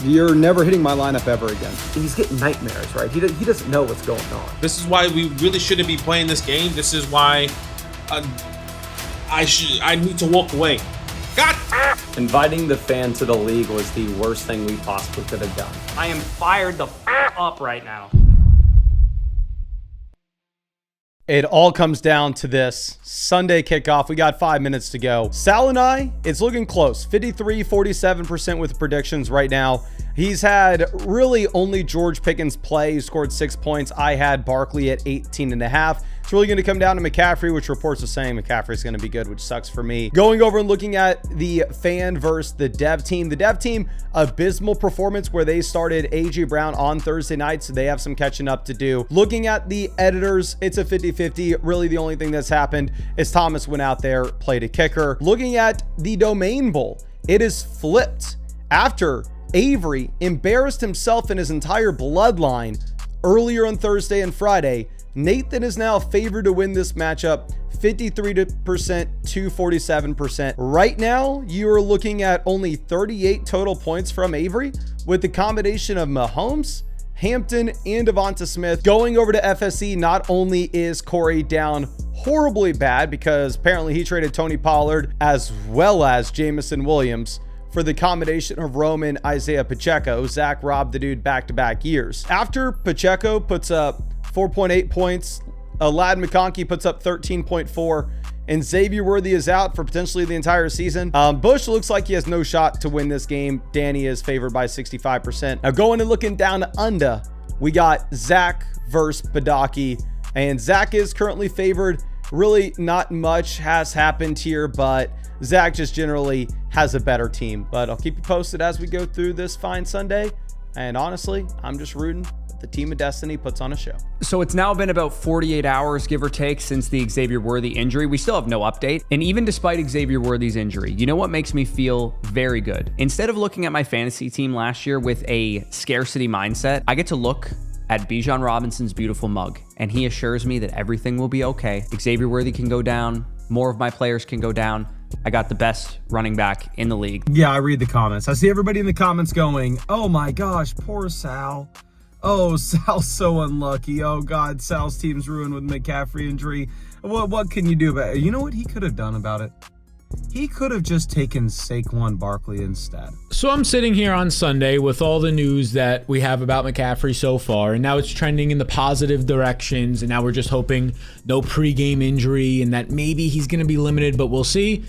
you're never hitting my lineup ever again. He's getting nightmares, right? He doesn't know what's going on. This is why we really shouldn't be playing this game. This is why I need to walk away. God! Inviting the fan to the league was the worst thing we possibly could have done. I am fired the up right now. It all comes down to this Sunday kickoff. We got 5 minutes to go. Sal and I, it's looking close. 47% with predictions right now. He's had really only George Pickens play, who scored 6 points. I had Barkley at 18.5. It's really going to come down to McCaffrey, which reports are saying McCaffrey's going to be good, which sucks for me. Going over and looking at the fan versus the dev team. The dev team, abysmal performance where they started A.J. Brown on Thursday night, so they have some catching up to do. Looking at the editors, it's a 50-50. Really, the only thing that's happened is Thomas went out there, played a kicker. Looking at the Domain Bowl, it is flipped after Avery embarrassed himself and his entire bloodline earlier on Thursday and Friday. Nathan is now favored to win this matchup 53% to 47%. Right now, you are looking at only 38 total points from Avery with the combination of Mahomes, Hampton, and Devonta Smith. Going over to FSC, not only is Corey down horribly bad because apparently he traded Tony Pollard as well as Jamison Williams for the combination of Roman, Isaiah Pacheco. Zach robbed the dude back-to-back years. After Pacheco puts up 4.8 points, Ladd McConkey puts up 13.4, and Xavier Worthy is out for potentially the entire season. Bush looks like he has no shot to win this game. Danny is favored by 65%. Now going and looking down under, we got Zach versus Badake, and Zach is currently favored. Really not much has happened here, but Zach just generally has a better team. But I'll keep you posted as we go through this fine Sunday. And honestly, I'm just rooting that the team of destiny puts on a show. So it's now been about 48 hours, give or take, since the Xavier Worthy injury. We still have no update. And even despite Xavier Worthy's injury, you know what makes me feel very good? Instead of looking at my fantasy team last year with a scarcity mindset, I get to look at Bijan Robinson's beautiful mug, and he assures me that everything will be okay. Xavier Worthy can go down. More of my players can go down. I got the best running back in the league. Yeah, I read the comments. I see everybody in the comments going, oh my gosh, poor Sal. Oh, Sal's so unlucky. Oh God, Sal's team's ruined with McCaffrey injury. What can you do about it? You know what he could have done about it? He could have just taken Saquon Barkley instead. So I'm sitting here on Sunday with all the news that we have about McCaffrey so far, and now it's trending in the positive directions, and now we're just hoping no pregame injury and that maybe he's going to be limited, but we'll see.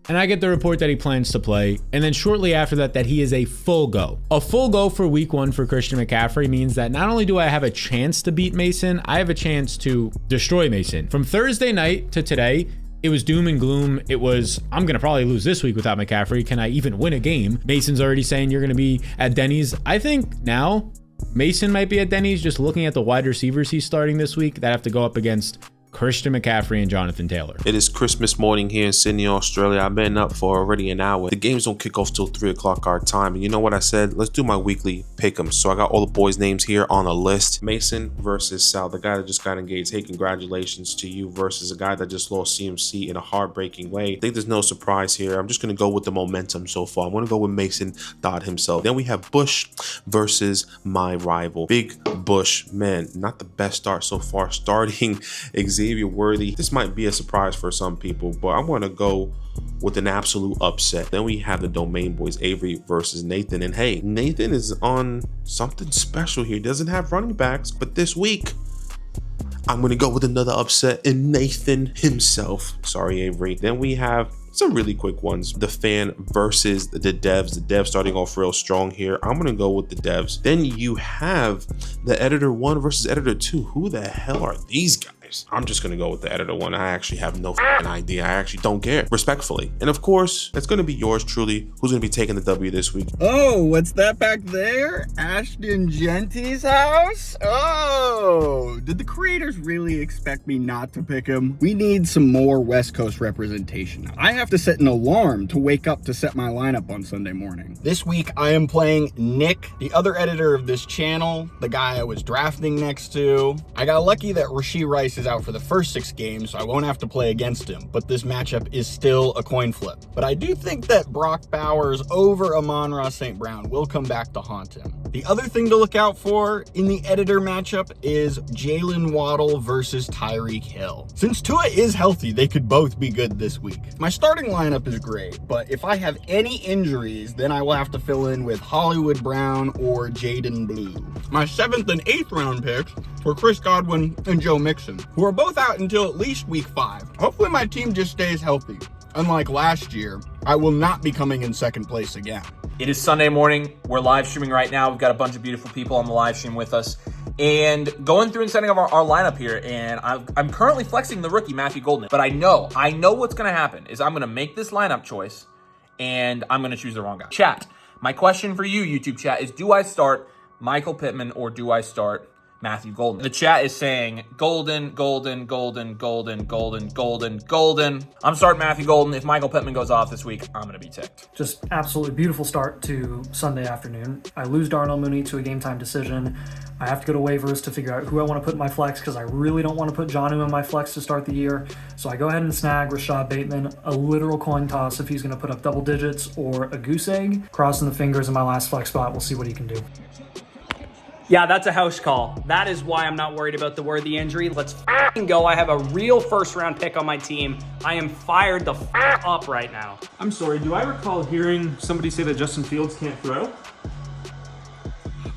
And I get the report that he plans to play, and then shortly after that he is a full go. A full go for week 1 for Christian McCaffrey means that not only do I have a chance to beat Mason, I have a chance to destroy Mason. From Thursday night to today, it was doom and gloom. It was, I'm going to probably lose this week without McCaffrey. Can I even win a game? Mason's already saying you're going to be at Denny's. I think now Mason might be at Denny's just looking at the wide receivers he's starting this week that have to go up against Christian McCaffrey and Jonathan Taylor. It is Christmas morning here in Sydney, Australia. I've been up for already an hour. The games don't kick off till 3 o'clock our time. And you know what I said? Let's do my weekly pick'em. So I got all the boys' names here on a list. Mason versus Sal, the guy that just got engaged. Hey, congratulations to you versus a guy that just lost CMC in a heartbreaking way. I think there's no surprise here. I'm just going to go with the momentum so far. I'm going to go with Mason Dodd himself. Then we have Bush versus my rival. Big Bush, man, not the best start so far. Starting Xavier Worthy. This might be a surprise for some people, but I'm going to go with an absolute upset. Then we have the Domain Boys, Avery versus Nathan. And hey, Nathan is on something special here. He doesn't have running backs, but this week I'm going to go with another upset in Nathan himself. Sorry, Avery. Then we have some really quick ones. The fan versus the devs. The devs starting off real strong here. I'm going to go with the devs. Then you have the editor 1 versus editor 2. Who the hell are these guys? I'm just going to go with the editor 1. I actually have no idea. I actually don't care, respectfully. And of course, it's going to be yours truly. Who's going to be taking the W this week? Oh, what's that back there? Ashton Genty's house? Oh, did the creators really expect me not to pick him? We need some more West Coast representation. I have to set an alarm to wake up to set my lineup on Sunday morning. This week, I am playing Nick, the other editor of this channel, the guy I was drafting next to. I got lucky that Rashee Rice is out for the first 6 games, so I won't have to play against him, but this matchup is still a coin flip. But I do think that Brock Bowers over Amon-Ra St. Brown will come back to haunt him. The other thing to look out for in the editor matchup is Jalen Waddle versus Tyreek Hill. Since Tua is healthy, they could both be good this week. My starting lineup is great, but if I have any injuries, then I will have to fill in with Hollywood Brown or Jaden Blue. My 7th and 8th round picks were Chris Godwin and Joe Mixon, who are both out until at least week 5. Hopefully my team just stays healthy. Unlike last year, I will not be coming in second place again. It is Sunday morning. We're live streaming right now. We've got a bunch of beautiful people on the live stream with us. And going through and setting up our lineup here, and I'm currently flexing the rookie, Matthew Golden. But I know what's going to happen is I'm going to make this lineup choice, and I'm going to choose the wrong guy. Chat, my question for you, YouTube chat, is do I start Michael Pittman or do I start Matthew Golden? The chat is saying Golden, Golden, Golden, Golden, Golden, Golden, Golden. I'm starting Matthew Golden. If Michael Pittman goes off this week, I'm going to be ticked. Just absolutely beautiful start to Sunday afternoon. I lose Darnell Mooney to a game time decision. I have to go to waivers to figure out who I want to put in my flex because I really don't want to put Jonnu in my flex to start the year. So I go ahead and snag Rashad Bateman, a literal coin toss if he's going to put up double digits or a goose egg. Crossing the fingers in my last flex spot. We'll see what he can do. Yeah, that's a house call. That is why I'm not worried about the Worthy injury. Let's f***ing go. I have a real first-round pick on my team. I am fired the f*** up right now. I'm sorry, do I recall hearing somebody say that Justin Fields can't throw?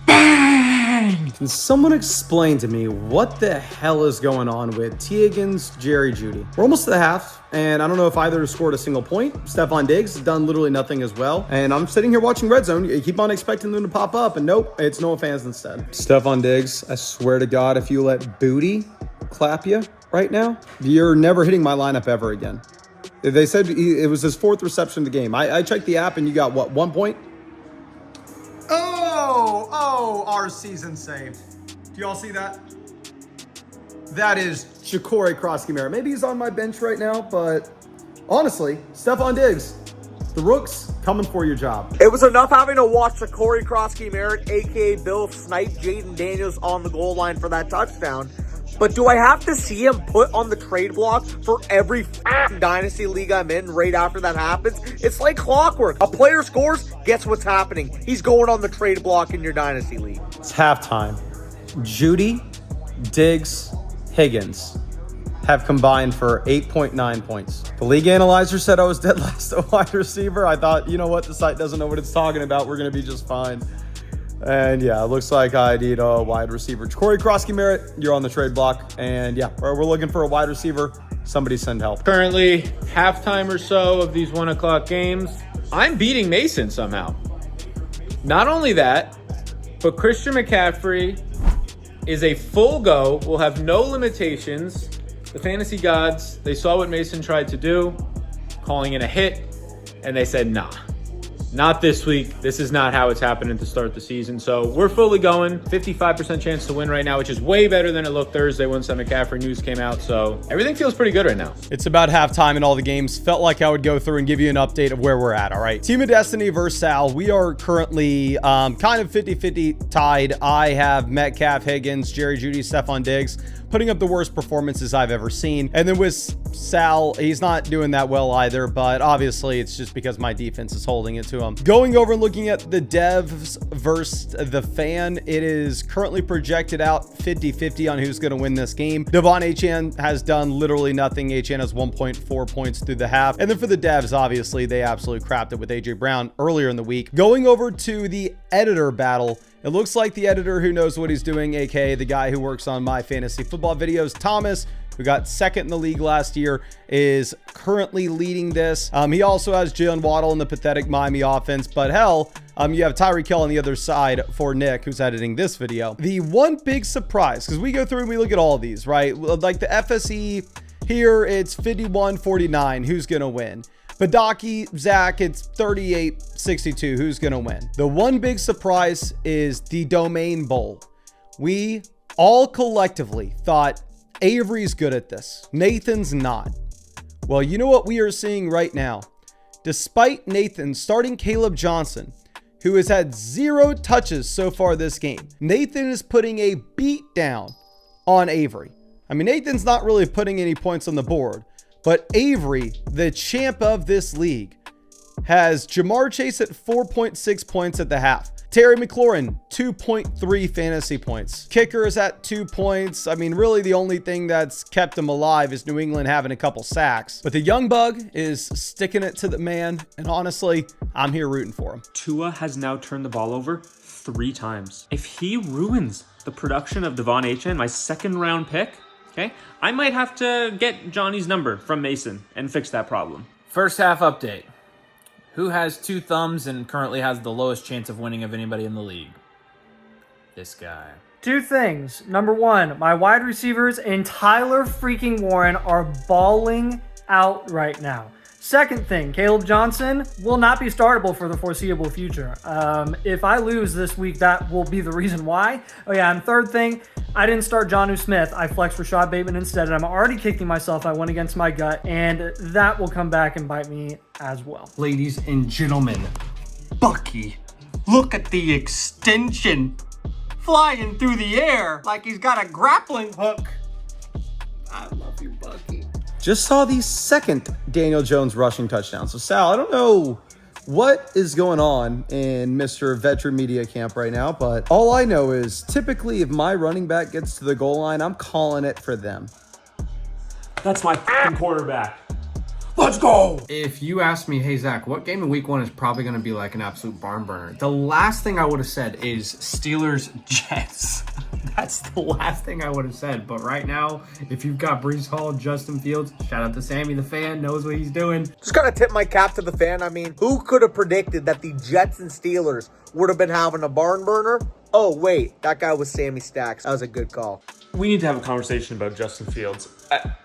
Can someone explain to me what the hell is going on with T. Higgins, Jerry Jeudy? We're almost to the half, and I don't know if either has scored a single point. Stephon Diggs has done literally nothing as well. And I'm sitting here watching Red Zone. You keep on expecting them to pop up, and nope, it's Noah Fans instead. Stephon Diggs, I swear to God, if you let Booty clap you right now, you're never hitting my lineup ever again. They said it was his 4th reception of the game. I checked the app, and you got, what, 1 point? Oh, our season saved. Do y'all see that? That is Ja'Cory Krosky-Merritt. Maybe he's on my bench right now, but honestly, Stephon Diggs, the Rooks coming for your job. It was enough having to watch Ja'Cory Krosky-Merritt, a.k.a. Bill Snipe, Jaden Daniels on the goal line for that touchdown. But do I have to see him put on the trade block for every Dynasty League I'm in right after that happens? It's like clockwork. A player scores, guess what's happening? He's going on the trade block in your Dynasty League. It's halftime. Jeudy, Diggs, Higgins have combined for 8.9 points. The league analyzer said I was dead last at wide receiver. I thought, you know what? The site doesn't know what it's talking about. We're going to be just fine. And yeah, it looks like I need a wide receiver. Ja'Cory Krosky-Merritt, you're on the trade block. And yeah, we're looking for a wide receiver. Somebody send help. Currently, halftime or so of these 1 o'clock games, I'm beating Mason somehow. Not only that, but Christian McCaffrey is a full go, will have no limitations. The fantasy gods, they saw what Mason tried to do, calling it a hit, and they said, nah. Not this week. This is not how it's happening to start the season. So we're fully going. 55% chance to win right now, which is way better than it looked Thursday once that McCaffrey news came out. So everything feels pretty good right now. It's about halftime in all the games. Felt like I would go through and give you an update of where we're at, all right? Team of Destiny versus Sal. We are currently kind of 50-50 tied. I have Metcalf, Higgins, Jerry Jeudy, Stephon Diggs, putting up the worst performances I've ever seen. And then with Sal, he's not doing that well either, but obviously it's just because my defense is holding it to him. Going over and looking at the devs versus the fan, it is currently projected out 50-50 on who's going to win this game. Devon Achane has done literally nothing. Achane has 1.4 points through the half. And then for the devs, obviously, they absolutely crapped it with AJ Brown earlier in the week. Going over to the editor battle, it looks like the editor who knows what he's doing, aka the guy who works on my fantasy football videos, Thomas, who got 2nd in the league last year, is currently leading this. He also has Jalen Waddle in the pathetic Miami offense, but hell, you have Tyreek Hill on the other side for Nick, who's editing this video. The one big surprise, because we go through and we look at all of these, right? Like the FSE here, it's 51-49. Who's going to win? Badake, Zach, it's 38-62. Who's going to win? The one big surprise is the Domain Bowl. We all collectively thought Avery's good at this. Nathan's not. Well, you know what we are seeing right now? Despite Nathan starting Caleb Johnson, who has had 0 touches so far this game, Nathan is putting a beat down on Avery. I mean, Nathan's not really putting any points on the board, but Avery, the champ of this league, has Jamar Chase at 4.6 points at the half. Terry McLaurin, 2.3 fantasy points. Kicker is at 2 points. I mean, really the only thing that's kept him alive is New England having a couple sacks. But the young bug is sticking it to the man. And honestly, I'm here rooting for him. Tua has now turned the ball over 3 times. If he ruins the production of Devon Achane, my second round pick, okay, I might have to get Johnny's number from Mason and fix that problem. First half update. Who has 2 thumbs and currently has the lowest chance of winning of anybody in the league? This guy. 2 things. Number 1, my wide receivers and Tyler freaking Warren are balling out right now. Second thing, Caleb Johnson will not be startable for the foreseeable future. If I lose this week, that will be the reason why. Oh yeah, and third thing, I didn't start Jonnu Smith. I flexed Rashad Bateman instead, and I'm already kicking myself. I went against my gut, and that will come back and bite me as well. Ladies and gentlemen, Bucky, look at the extension flying through the air like he's got a grappling hook. I love you, Bucky. Just saw the second Daniel Jones rushing touchdown. So Sal, I don't know what is going on in Mr. Vetri Media Camp right now, but all I know is typically if my running back gets to the goal line, I'm calling it for them. That's my f***ing quarterback. Let's go! If you asked me, hey Zach, what game in week 1 is probably going to be like an absolute barn burner? The last thing I would have said is Steelers-Jets. That's the last thing I would have said. But right now, if you've got Breece Hall, Justin Fields, shout out to Sammy the fan, knows what he's doing. Just gotta tip my cap to the fan. I mean, who could have predicted that the Jets and Steelers would have been having a barn burner? Oh, wait, that guy was Sammy Stacks. That was a good call. We need to have a conversation about Justin Fields.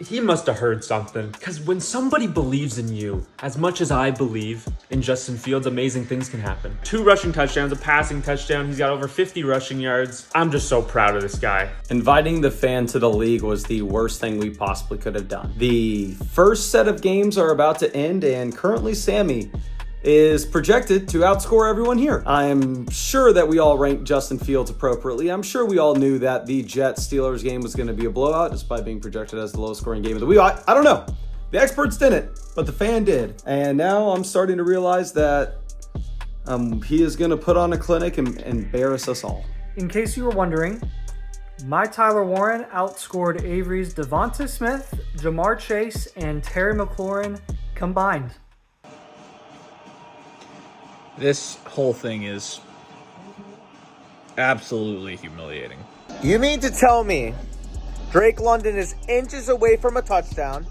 He must have heard something. Because when somebody believes in you, as much as I believe in Justin Fields, amazing things can happen. 2 rushing touchdowns, a passing touchdown. He's got over 50 rushing yards. I'm just so proud of this guy. Inviting the fan to the league was the worst thing we possibly could have done. The first set of games are about to end, and currently Sammy is projected to outscore everyone here. I'm sure that we all ranked Justin Fields appropriately. I'm sure we all knew that the Jets-Steelers game was going to be a blowout despite being projected as the lowest scoring game of the week. I don't know. The experts didn't, but the fan did. And now I'm starting to realize that he is going to put on a clinic and embarrass us all. In case you were wondering, my Tyler Warren outscored Avery's Devonta Smith, Jamar Chase, and Terry McLaurin combined. This whole thing is absolutely humiliating. You mean to tell me Drake London is inches away from a touchdown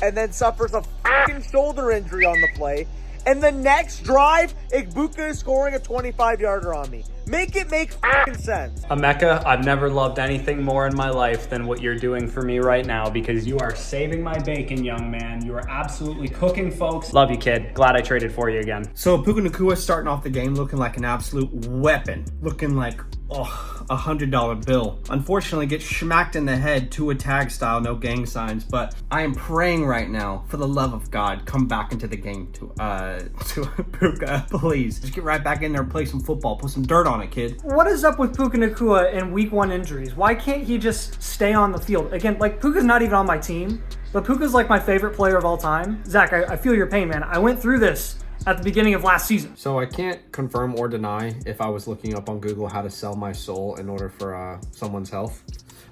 and then suffers a fucking shoulder injury on the play, and the next drive, Igbuka is scoring a 25-yarder on me? Make it make fucking sense. Emeka, I've never loved anything more in my life than what you're doing for me right now, because you are saving my bacon, young man. You are absolutely cooking, folks. Love you, kid. Glad I traded for you again. So Puka Nacua starting off the game looking like an absolute weapon. Looking like, a $100 bill. Unfortunately, gets smacked in the head, Tua tag style, no gang signs. But I am praying right now, for the love of God, come back into the game to Puka, please. Just get right back in there and play some football. Put some dirt on it, kid. What is up with Puka Nacua and week 1 injuries? Why can't he just stay on the field? Again, like, Puka's not even on my team, but Puka's like my favorite player of all time. Zach, I feel your pain, man. I went through this at the beginning of last season. So I can't confirm or deny if I was looking up on Google how to sell my soul in order for someone's health.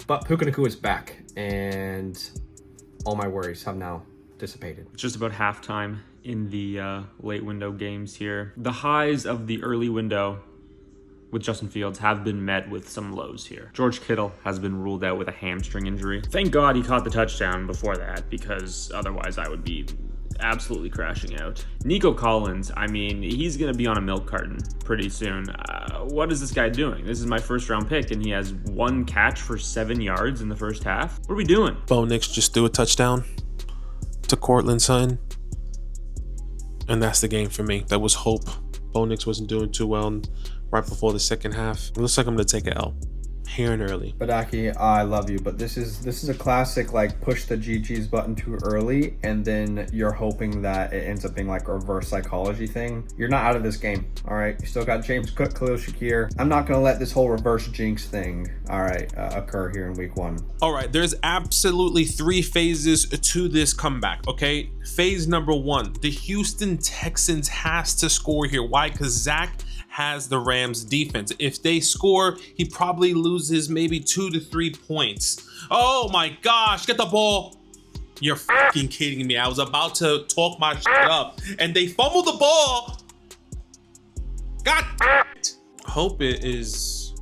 But Puka Nacua is back, and all my worries have now dissipated. It's just about halftime in the late window games here. The highs of the early window with Justin Fields have been met with some lows here. George Kittle has been ruled out with a hamstring injury. Thank God he caught the touchdown before that, because otherwise I would be absolutely crashing out. Nico Collins, I mean, he's going to be on a milk carton pretty soon. What is this guy doing? This is my first round pick, and he has 1 catch for 7 yards in the first half. What are we doing? Bo Nix just threw a touchdown to Cortland Sutton, and that's the game for me. That was hope. Bo Nix wasn't doing too well right before the second half. It looks like I'm going to take an L. here and early. Badake, I love you, but this is a classic, like, push the GG's button too early, and then you're hoping that it ends up being like a reverse psychology thing. You're not out of this game, all right? You still got James Cook, Khalil Shakir. I'm not going to let this whole reverse jinx thing, all right, occur here in week 1. All right, there's absolutely 3 phases to this comeback, okay? Phase number 1, the Houston Texans has to score here. Why? Because Zach has the Rams defense. If they score, he probably loses maybe 2 to 3 points. Oh my gosh, get the ball. You're fucking kidding me. I was about to talk my shit up and they fumbled the ball. God damn it. Hope is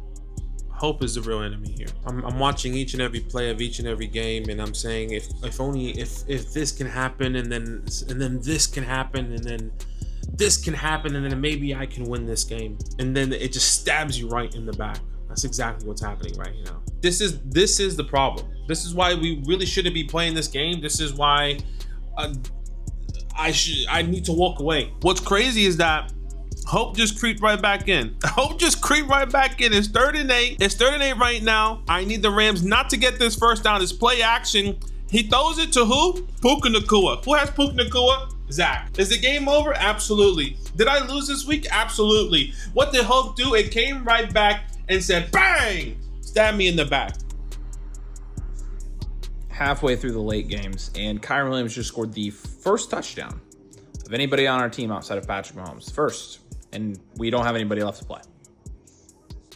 the real enemy here. I'm watching each and every play of each and every game, and I'm saying if this can happen, and then this can happen, and then this can happen, and then maybe I can win this game. And then it just stabs you right in the back. That's exactly what's happening right now. This is the problem. This is why we really shouldn't be playing this game. This is why I need to walk away. What's crazy is that Hope just creeped right back in. Hope just creeped right back in. It's 3rd and 8. It's 3rd and 8 right now. I need the Rams not to get this first down. It's play action. He throws it to who? Puka Nacua. Who has Puka Nacua? Zach. Is the game over? Absolutely. Did I lose this week? Absolutely. What did Hope do? It came right back and said, bang! Stabbed me in the back. Halfway through the late games, and Kyron Williams just scored the first touchdown of anybody on our team outside of Patrick Mahomes. First. And we don't have anybody left to play.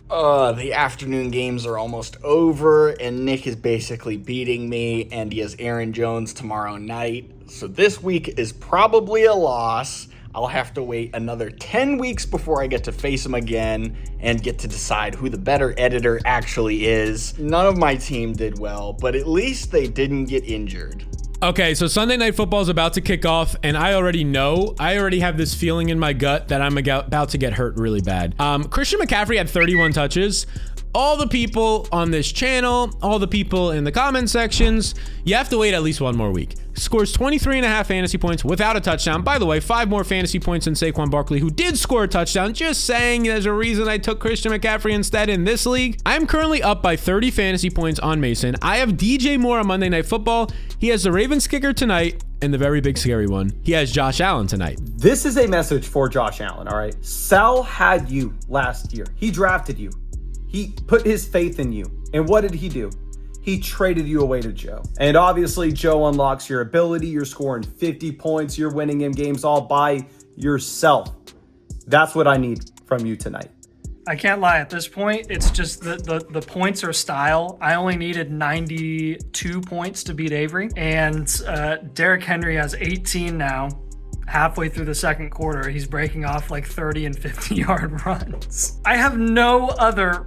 The afternoon games are almost over, and Nick is basically beating me, and he has Aaron Jones tomorrow night. So this week is probably a loss. I'll have to wait another 10 weeks before I get to face him again and get to decide who the better editor actually is. None of my team did well, but at least they didn't get injured. Okay, so Sunday Night Football is about to kick off, and I already have this feeling in my gut that I'm about to get hurt really bad. Christian McCaffrey had 31 touches. All the people on this channel, all the people in the comment sections, you have to wait at least one more week. Scores 23.5 fantasy points without a touchdown. By the way, 5 more fantasy points than Saquon Barkley, who did score a touchdown. Just saying, there's a reason I took Christian McCaffrey instead in this league. I'm currently up by 30 fantasy points on Mason. I have DJ Moore on Monday Night Football. He has the Ravens kicker tonight, and the very big scary one, he has Josh Allen tonight. This is a message for Josh Allen, all right? Sal had you last year. He drafted you. He put his faith in you. And what did he do? He traded you away to Joe. And obviously, Joe unlocks your ability. You're scoring 50 points. You're winning in games all by yourself. That's what I need from you tonight. I can't lie. At this point, it's just the points are style. I only needed 92 points to beat Avery. And Derrick Henry has 18 now. Halfway through the second quarter, he's breaking off like 30 and 50-yard runs. I have no other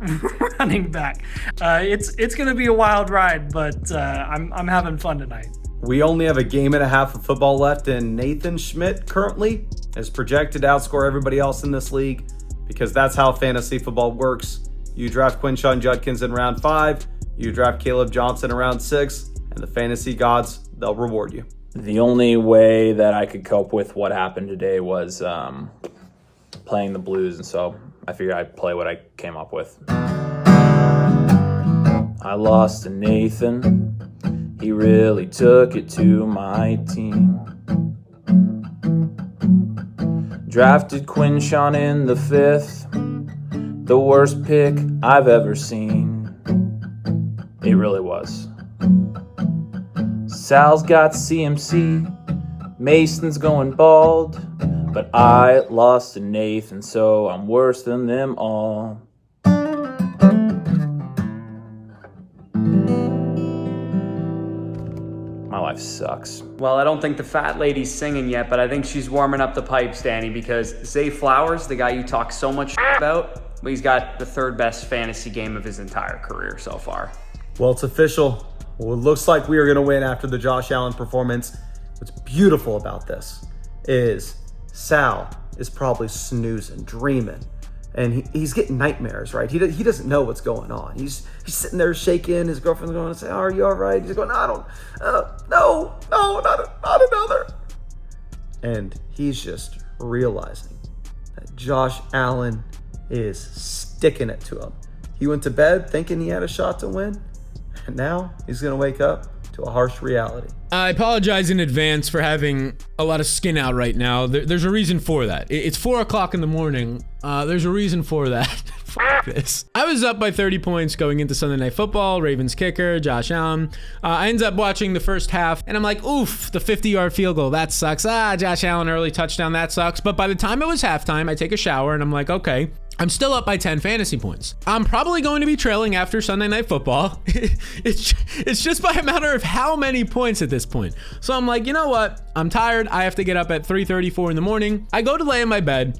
running back. It's going to be a wild ride, but I'm having fun tonight. We only have a game and a half of football left, and Nathan Schmidt currently is projected to outscore everybody else in this league because that's how fantasy football works. You draft Quinshon Judkins in round 5, you draft Caleb Johnson in round 6, and the fantasy gods, they'll reward you. The only way that I could cope with what happened today was playing the Blues, and so I figured I'd play what I came up with. I lost to Nathan. He really took it to my team. Drafted Quinshon in the 5th. The worst pick I've ever seen. It really was. Sal's got CMC, Mason's going bald, but I lost to Nathan, so I'm worse than them all. My life sucks. Well, I don't think the fat lady's singing yet, but I think she's warming up the pipes, Danny, because Zay Flowers, the guy you talk so much about, he's got the 3rd best fantasy game of his entire career so far. Well, it's official. Well, it looks like we are going to win after the Josh Allen performance. What's beautiful about this is Sal is probably snoozing, dreaming, and he's getting nightmares, right? He doesn't know what's going on. He's sitting there shaking. His girlfriend's going to say, "Are you all right?" He's going, "No, not another." And he's just realizing that Josh Allen is sticking it to him. He went to bed thinking he had a shot to win, and now he's going to wake up to a harsh reality. I apologize in advance for having a lot of skin out right now. There's a reason for that. It's 4 o'clock in the morning. There's a reason for that. Fuck this. I was up by 30 points going into Sunday Night Football. Ravens kicker, Josh Allen. I ended up watching the first half, and I'm like, oof, the 50-yard field goal, that sucks. Josh Allen early touchdown, that sucks. But by the time it was halftime, I take a shower, and I'm like, okay, I'm still up by 10 fantasy points. I'm probably going to be trailing after Sunday Night Football. It's just by a matter of how many points at this point. So I'm like, you know what? I'm tired. I have to get up at 3:34 in the morning. I go to lay in my bed.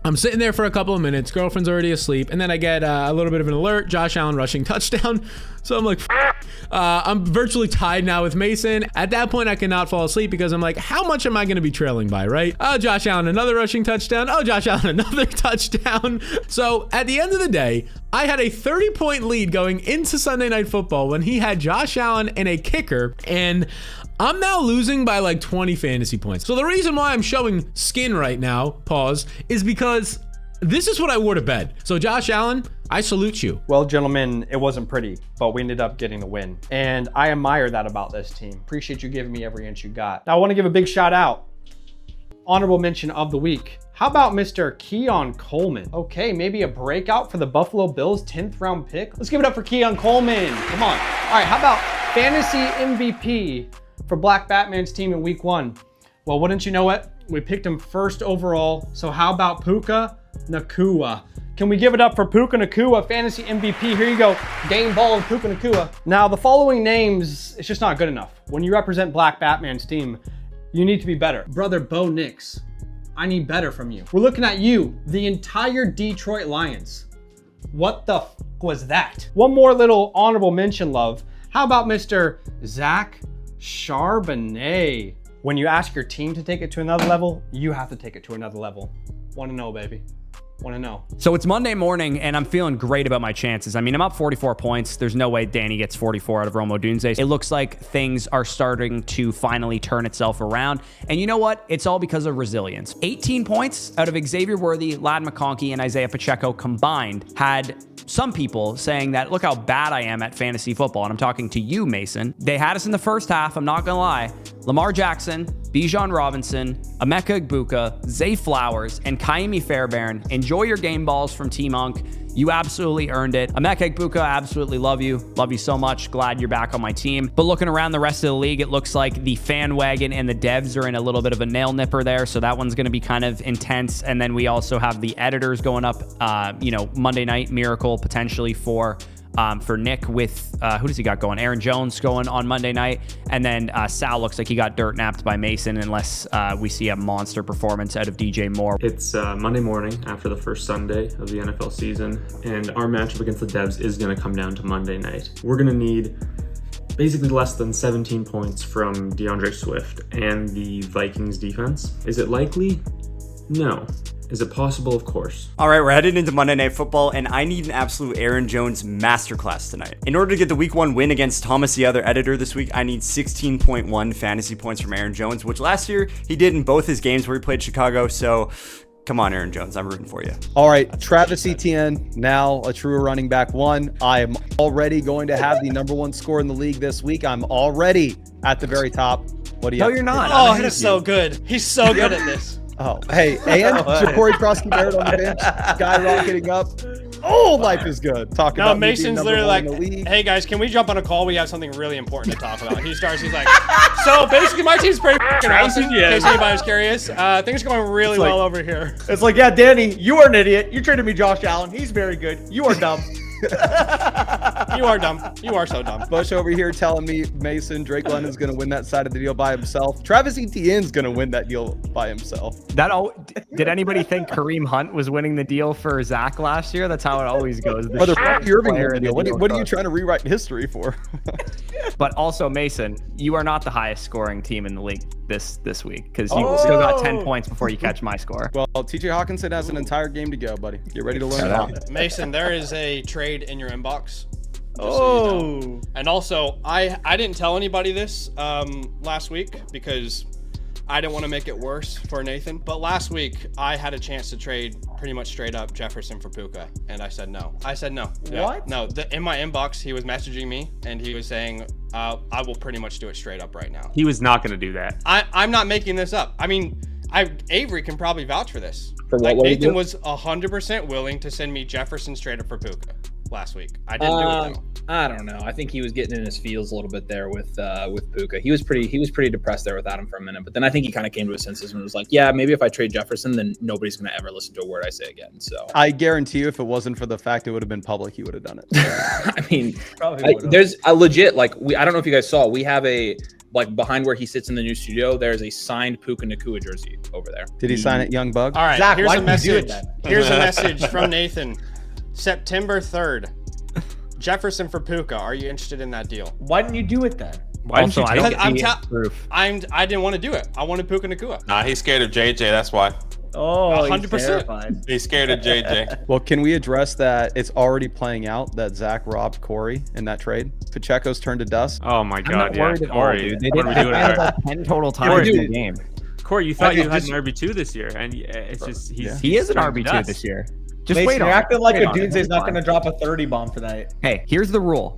I'm sitting there for a couple of minutes. Girlfriend's already asleep. And then I get a little bit of an alert. Josh Allen rushing touchdown. So I'm like, I'm virtually tied now with Mason. At that point, I cannot fall asleep because I'm like, how much am I going to be trailing by, right? Oh, Josh Allen, another rushing touchdown. Oh, Josh Allen, another touchdown. So at the end of the day, I had a 30-point lead going into Sunday Night Football when he had Josh Allen and a kicker. And I'm now losing by like 20 fantasy points. So the reason why I'm showing skin right now, pause, is because this is what I wore to bed. So Josh Allen, I salute you. Well, gentlemen, it wasn't pretty, but we ended up getting the win. And I admire that about this team. Appreciate you giving me every inch you got. Now I want to give a big shout out. Honorable mention of the week. How about Mr. Keon Coleman? Okay, maybe a breakout for the Buffalo Bills 10th round pick. Let's give it up for Keon Coleman. Come on. All right, how about fantasy MVP for Black Batman's team in week 1? Well, wouldn't you know what? We picked him first overall. So how about Puka Nacua? Can we give it up for Puka Nacua, fantasy MVP? Here you go, game ball of Puka Nacua. Now, the following names, it's just not good enough. When you represent Black Batman's team, you need to be better. Brother Bo Nix, I need better from you. We're looking at you, the entire Detroit Lions. What the f was that? One more little honorable mention, love. How about Mr. Zach Charbonnet? When you ask your team to take it to another level, you have to take it to another level. Want to know, baby. Want to know. So it's Monday morning, and I'm feeling great about my chances. I mean, I'm up 44 points. There's no way Danny gets 44 out of Romo Dunze. It looks like things are starting to finally turn itself around. And you know what? It's all because of resilience. 18 points out of Xavier Worthy, Lad McConkey, and Isaiah Pacheco combined had some people saying that, look how bad I am at fantasy football. And I'm talking to you, Mason. They had us in the first half. I'm not going to lie. Lamar Jackson, Bijan Robinson, Emeka Egbuka, Zay Flowers, and Kaimi Fairbairn. Enjoy your game balls from Team Unk. You absolutely earned it. Emeka Egbuka, absolutely love you. Love you so much. Glad you're back on my team. But looking around the rest of the league, it looks like the fan wagon and the devs are in a little bit of a nail nipper there. So that one's going to be kind of intense. And then we also have the editors going up, Monday night miracle potentially for Nick with, who does he got going? Aaron Jones going on Monday night. And then Sal looks like he got dirt napped by Mason unless we see a monster performance out of DJ Moore. It's Monday morning after the first Sunday of the NFL season, and our matchup against the Devs is going to come down to Monday night. We're going to need basically less than 17 points from DeAndre Swift and the Vikings defense. Is it likely? No. Is it possible? Of course. All right, we're headed into Monday Night Football, and I need an absolute Aaron Jones masterclass tonight. In order to get the Week 1 win against Thomas, the other editor this week, I need 16.1 fantasy points from Aaron Jones, which last year he did in both his games where he played Chicago, so come on, Aaron Jones, I'm rooting for you. All right, Travis Etienne, now a true running back 1. I am already going to have the #1 score in the league this week. I'm already at the very top. What do you? No, you're not. Oh, he's so good. He's so good at this. Oh, hey, and Ja'Cory Cross-Barrett on the bench, skyrocketing up. Oh, life is good. Talking about Mason's literally like, hey guys, can we jump on a call? We have something really important to talk about. He's like, so basically my team's pretty awesome, in case anybody's curious. Things are going really well over here. It's like, yeah, Danny, you are an idiot. You traded me Josh Allen. He's very good. You are dumb. You are dumb. You are so dumb. Bush over here telling me Mason, Drake London's going to win that side of the deal by himself. Travis Etienne's going to win that deal by himself. Did anybody think Kareem Hunt was winning the deal for Zach last year? That's how it always goes. Brother, Irving won the deal. What are you trying to rewrite history for? But also, Mason, you are not the highest scoring team in the league this week because you still got 10 points before you catch my score. Well, TJ Hawkinson has an entire game to go, buddy. Get ready to learn it. Mason, there is a trade in your inbox. Oh. So you know. And also, I didn't tell anybody this last week because I didn't want to make it worse for Nathan. But last week, I had a chance to trade pretty much straight up Jefferson for Puka, and I said no. I said no. Yeah. What? No, in my inbox, he was messaging me, and he was saying, I will pretty much do it straight up right now. He was not going to do that. I'm not making this up. I mean, Avery can probably vouch for this. For like, what Nathan was 100% willing to send me Jefferson straight up for Puka last week. I didn't do it though. I don't know. I think he was getting in his feels a little bit there with Puka. He was pretty depressed there without him for a minute, but then I think he kind of came to his senses and was like, yeah, maybe if I trade Jefferson, then nobody's going to ever listen to a word I say again. So I guarantee you, if it wasn't for the fact it would have been public, he would have done it. I mean, there's a legit, like, I don't know if you guys saw, we have a, like, behind where he sits in the new studio, there's a signed Puka Nacua jersey over there. Did he sign it, Young Bug? All right, Zach, here's why a did you do it message. then? Here's a message from Nathan. September 3rd. Jefferson for Puka. Are you interested in that deal? Why didn't you do it then? Why didn't you take I didn't want to do it. I wanted Puka Nacua. Nah, he's scared of JJ. That's why. Oh, 100%. He's scared of JJ. Well, can we address that it's already playing out that Zach robbed Corey in that trade? Pacheco's turned to dust. Oh my I'm God, not worried at all, dude. They didn't have like 10 total times in the game. Corey, you thought you had an RB2 this year, and it's just He is an RB2 this year. Just Mason, wait on you're it. acting like Wait a on it. Dewsey's not going to drop a 30 bomb tonight. Hey, here's the rule.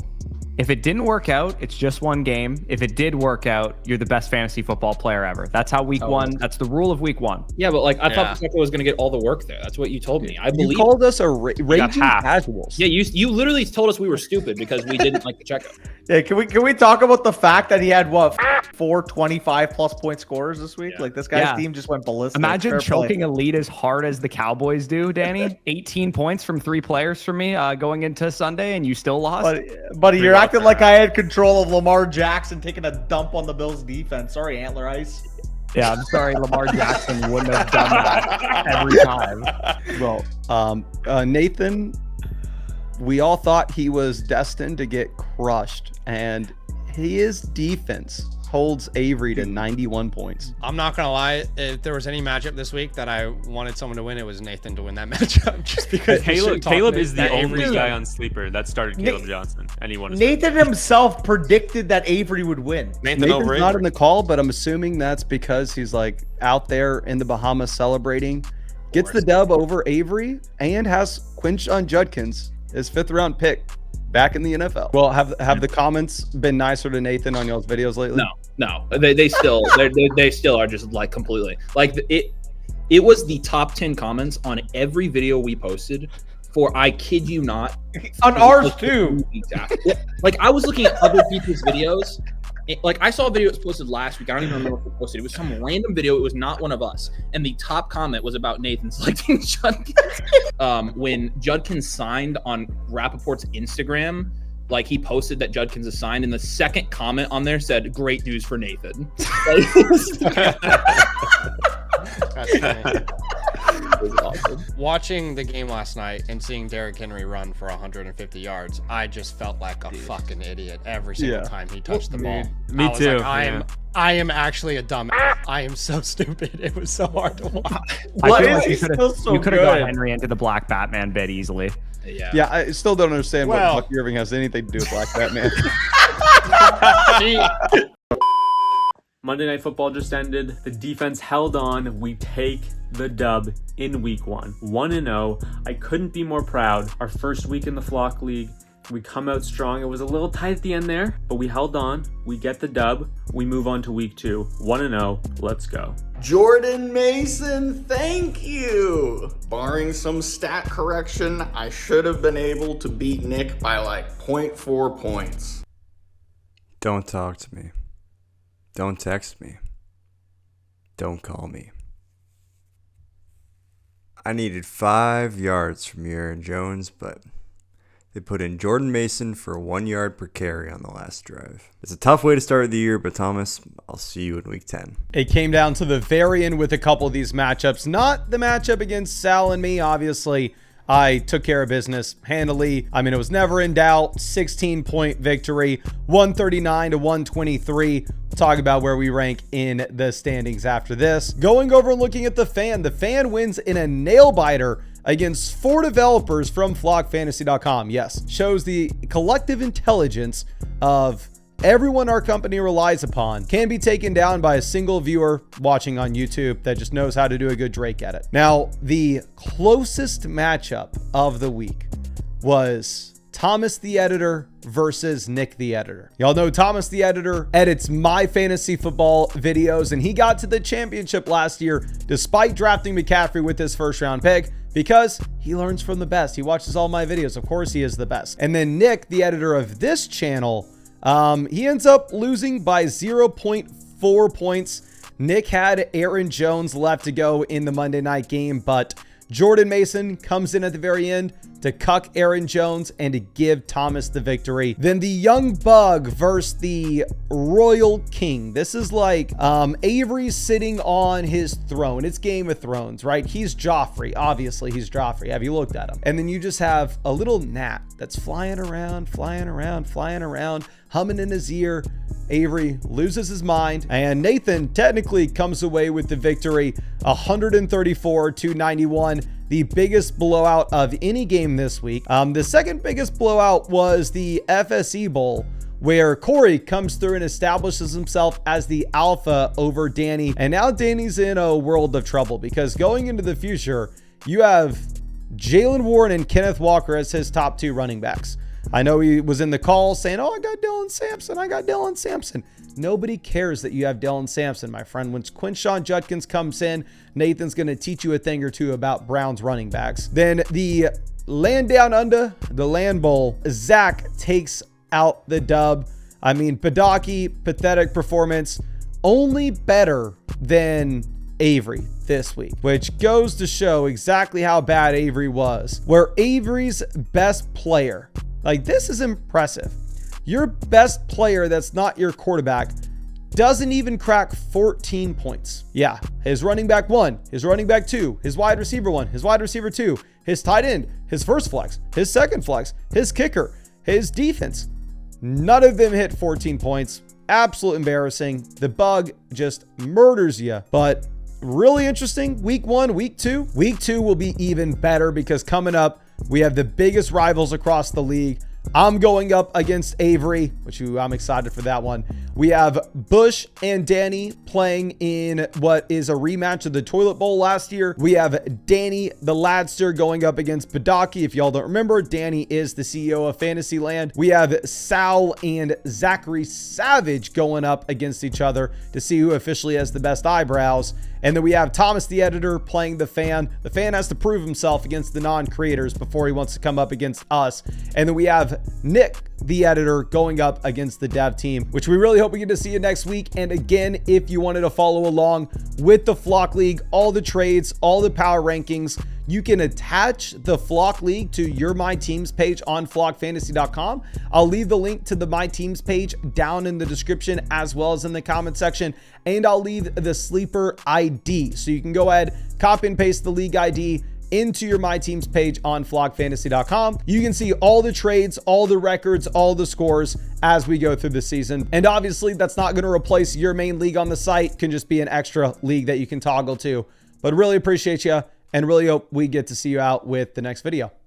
If it didn't work out, it's just one game. If it did work out, you're the best fantasy football player ever. That's how week one. That's the rule of week one. Yeah, but like I thought Pacheco was going to get all the work there. That's what you told me. I believe. You called us a raging casuals. Yeah, you literally told us we were stupid because we didn't like Pacheco. Yeah, can we talk about the fact that he had what 4 25+ point scorers this week? Like this guy's team just went ballistic. Imagine Fair choking play. a lead as hard as the Cowboys do, Danny. 18 points from 3 players from me going into Sunday, and you still lost. Buddy, you're acting like I had control of Lamar Jackson taking a dump on the Bills defense. Sorry, Antler Ice. Yeah, I'm sorry, Lamar Jackson wouldn't have done that every time. Well, Nathan, we all thought he was destined to get crushed, and his defense holds Avery to 91 points. I'm not gonna lie. If there was any matchup this week that I wanted someone to win, it was Nathan to win that matchup. Just because Caleb is the only Avery's guy on Sleeper that started Caleb Johnson, and he won. Nathan himself predicted that Avery would win. Nathan's not in the call, but I'm assuming that's because he's like out there in the Bahamas celebrating. Gets the dub over Avery and has Quinshon Judkins, his 5th round pick, back in the NFL. Well, have the comments been nicer to Nathan on y'all's videos lately? No, they still they still are just like completely like it was the top 10 comments on every video we posted for, I kid you not, on ours too. Like I was looking at other people's videos. Like I saw a video that was posted last week. I don't even remember who posted it. It was some random video. It was not one of us. And the top comment was about Nathan selecting Judkins. When Judkins signed on Rappaport's Instagram, like he posted that Judkins is signed, and the second comment on there said, "Great news for Nathan." That's funny. Awesome. Watching the game last night and seeing Derrick Henry run for 150 yards, I just felt like a fucking idiot every single time he touched the ball. Me I was too. Like, I am actually a dumb. I am so stupid. It was so hard to watch. I feel like you could have got Henry into the Black Batman bit easily. Yeah, I still don't understand what Bucky Irving has anything to do with Black Batman. Monday Night Football just ended. The defense held on. We take the dub in week 1. 1-0. I couldn't be more proud. Our first week in the Flock League. We come out strong. It was a little tight at the end there, but we held on. We get the dub. We move on to week 2. 1-0. Let's go. Jordan Mason, thank you! Barring some stat correction, I should have been able to beat Nick by like 0.4 points. Don't talk to me. Don't text me. Don't call me. I needed 5 yards from Aaron Jones, but they put in Jordan Mason for 1 yard per carry on the last drive. It's a tough way to start the year, but Thomas, I'll see you in week 10. It came down to the very end with a couple of these matchups. Not the matchup against Sal and me, obviously. I took care of business handily. I mean, it was never in doubt. 16-point victory, 139 to 123. We'll talk about where we rank in the standings after this. Going over and looking at the fan. The fan wins in a nail-biter against 4 developers from flockfantasy.com. Yes, shows the collective intelligence of everyone our company relies upon can be taken down by a single viewer watching on YouTube that just knows how to do a good Drake edit. Now, the closest matchup of the week was Thomas the Editor versus Nick the Editor. Y'all know Thomas the Editor edits my fantasy football videos, and he got to the championship last year despite drafting McCaffrey with his first round pick, because he learns from the best. He watches all my videos. Of course he is the best. And then Nick, the editor of this channel, he ends up losing by 0.4 points. Nick had Aaron Jones left to go in the Monday night game, but Jordan Mason comes in at the very end to cuck Aaron Jones and to give Thomas the victory. Then the Young Bug versus the Royal King. This is like Avery sitting on his throne. It's Game of Thrones, right? He's Joffrey. Obviously, he's Joffrey. Have you looked at him? And then you just have a little gnat that's flying around, humming in his ear. Avery loses his mind, and Nathan technically comes away with the victory, 134-91, the biggest blowout of any game this week. The second biggest blowout was the FSE Bowl, where Corey comes through and establishes himself as the alpha over Danny. And now Danny's in a world of trouble, because going into the future, you have Jalen Warren and Kenneth Walker as his top two running backs. I know he was in the call saying, oh, I got Dylan Sampson. Nobody cares that you have Dylan Sampson, my friend. When Quinshawn Judkins comes in, Nathan's going to teach you a thing or two about Browns running backs. Then the land down under, the land bowl, Zach takes out the dub. I mean, Badake, pathetic performance, only better than Avery this week, which goes to show exactly how bad Avery was. Where Avery's best player, like, this is impressive. Your best player that's not your quarterback doesn't even crack 14 points. Yeah, his running back 1, his running back 2, his wide receiver 1, his wide receiver 2, his tight end, his first flex, his second flex, his kicker, his defense. None of them hit 14 points. Absolute embarrassing. The bug just murders you. But really interesting. Week 1, week 2. Week 2 will be even better, because coming up, we have the biggest rivals across the league. I'm going up against Avery, which I'm excited for that one. We have Bush and Danny playing in what is a rematch of the Toilet Bowl last year. We have Danny the Ladster going up against Badake. If y'all don't remember, Danny is the CEO of Fantasyland. We have Sal and Zachary Savage going up against each other to see who officially has the best eyebrows. And then we have Thomas the Editor playing the Fan. The Fan has to prove himself against the non-creators before he wants to come up against us. And then we have Nick the Editor going up against the dev team, which we really hope we get to see you next week. And again, if you wanted to follow along with the Flock League, all the trades, all the power rankings, you can attach the Flock League to your My Teams page on flockfantasy.com. I'll leave the link to the My Teams page down in the description as well as in the comment section. And I'll leave the sleeper ID. So you can go ahead, copy and paste the league ID into your My Teams page on flockfantasy.com. You can see all the trades, all the records, all the scores as we go through the season. And obviously that's not going to replace your main league on the site. It can just be an extra league that you can toggle to. But really appreciate you, and really hope we get to see you out with the next video.